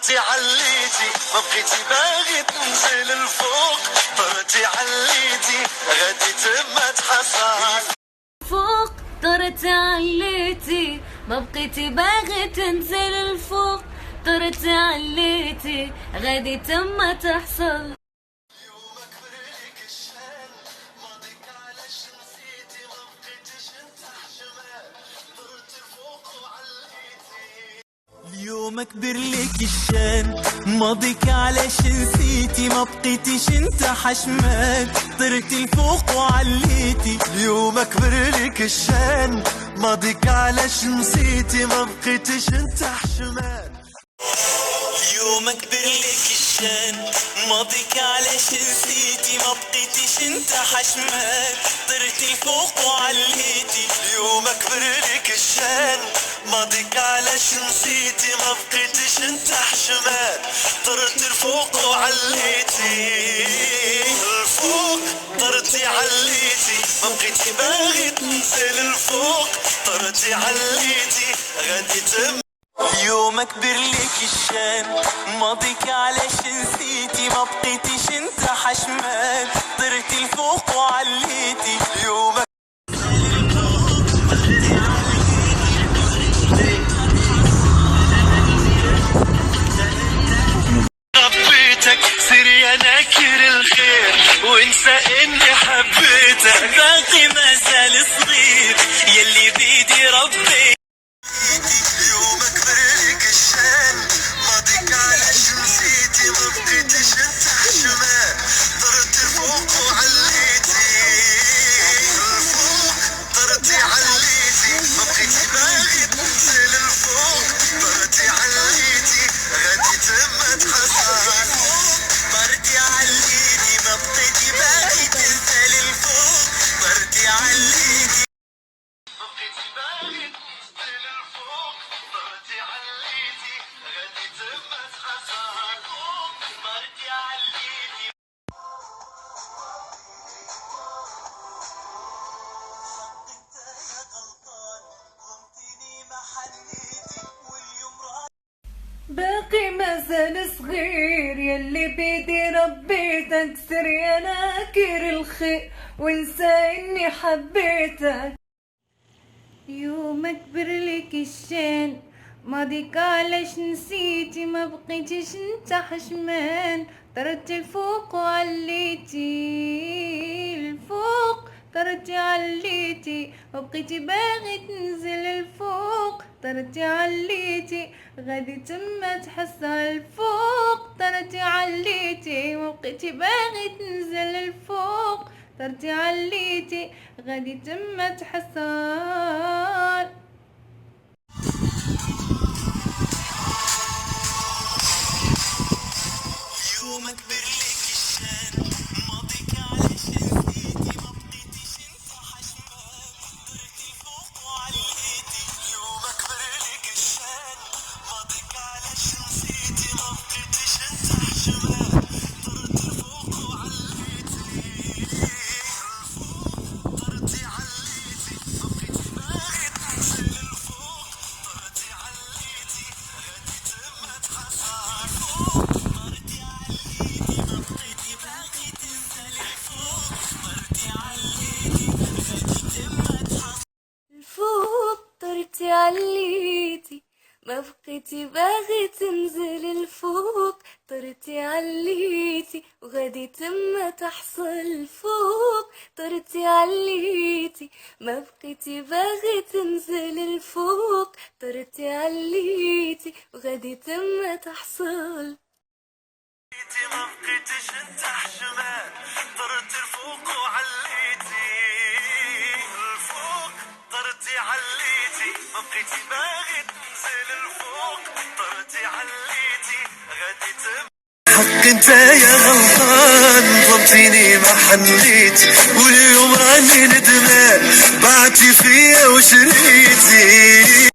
طرتي عليتي ما بقيتي باغي تنزل الفوق، طرتي عليتي غادي تما تحصل فوق، طرتي عليتي ما بقيتي باغي تنزل الفوق، طرتي عليتي غادي تما تحصل. اليوم كبر لك الشان ماضيك علاش نسيتي، ما بقيتيش انت حشمان طرتي لفوق وعليتي. اليوم كبر لك الشان ماضيك علاش نسيتي، ما بقيتيش انت حشمان. اليوم كبر لك الشان ماضيك علاش نسيتي، ما بقيتيش انت حشمان طرتي لفوق وعليتي. اليوم كبر لك الشان ماضيك علاش نسيتي، ما بقيتيش انت حشمان طرتي لفوق وعليتي. الفوق طرتي عليتي ما بقيتي باغي تنزل الفوق، طرتي عليتي غادي تم. اليوم كبر لك الشان ماضيك علاش نسيتي، ما بقيتيش انت حشمان طرتي لفوق وعليتي. اليوم ربيتك سير يا ناكر الخير وانسى اني حبيتك، باقي ما زال صغير يلي بيدي ربي. اليوم كبر لك الشان ماضيك علاش نسيتي، ما بقيتيش انت حشمان طرتي فوق وعليتي. الفوق طرتي عليتي ما بقيتي باغي تنزل الفوق، طرتي عليتي غادي تما تحصل. طرتي عليتي ما بقيتي باغي تنزل الفوق، طرتي عليتي ما بقيتي باغي تنزل الفوق، طرتي عليتي غادي تما تحصل. طرتي عليتي. انت يا غلطان ظلمتني ما حنيتي واليوم باقي مازال صغير يلي بيدي ربيتك، سر يا ناكر الخير وانسى اني حبيتك. يوم كبر لك الشان ماضيك علاش نسيتي، ما بقيتيش انت حشمان طرتي الفوق وعليتي. الفوق طرتي عليتي ما بقيتي باغي تنزل الفوق، طرتي عليتي غادي تما تحصل. الفوق طرتي عليتي ما بقيتي باغي تنزل الفوق، طرتي عليتي غادي تما تحصل. اليوم كبر لك الشان ماضيك علاش نسيتي، ما بقيتيش انت حشمان طرتي فوق وعليتي. اليوم كبر لك الشان ماضيك علاش نسيتي، ما بقيتيش انت حشمان طرتي فوق وعليتي. الفوق طرتي عليتي ما بقيتي باغي تنزل الفوق، طرتي عليتي غادي تما تحصل. طرتي عليتي ما بقيتي باغي تنزل الفوق، طرتي عليتي غادي تما تحصل. الفوق طرتي عليتي ما بقيتي باغي تنزل الفوق، طرتي عليتي وغادي تما تحصل. فوق طرتي عليتي ما بقيتي باغي تنزل الفوق، طرتي عليتي وغادي تما تحصل. ما بقيتيش انت حشمان طرتي الفوق وعليتي. الفوق طرتي عليتي ما بقيتي باغي تنزل الفوق، طرتي عليتي غادي تم. حق انت يا غلطان ظلمتيني ما حنيت، واليوم راني ندمان بعتي فيا وشريتي.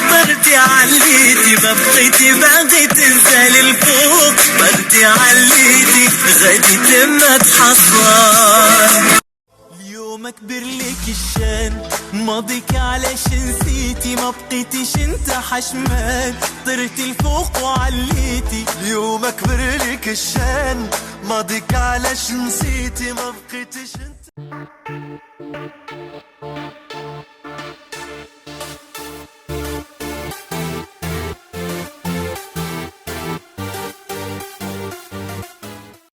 طرتي عليتي ما بقيتي باغي تنزل الفوق، طرتي عليتي غادي تما تحصل. اليوم كبر لك الشان ماضيك علاش نسيتي، ما بقيتيش انت حشمان طرتي لفوق وعليتي. عليتي. اليوم اكبر لك الشان، ماضيك علاش نسيتي ما بقيتش انت.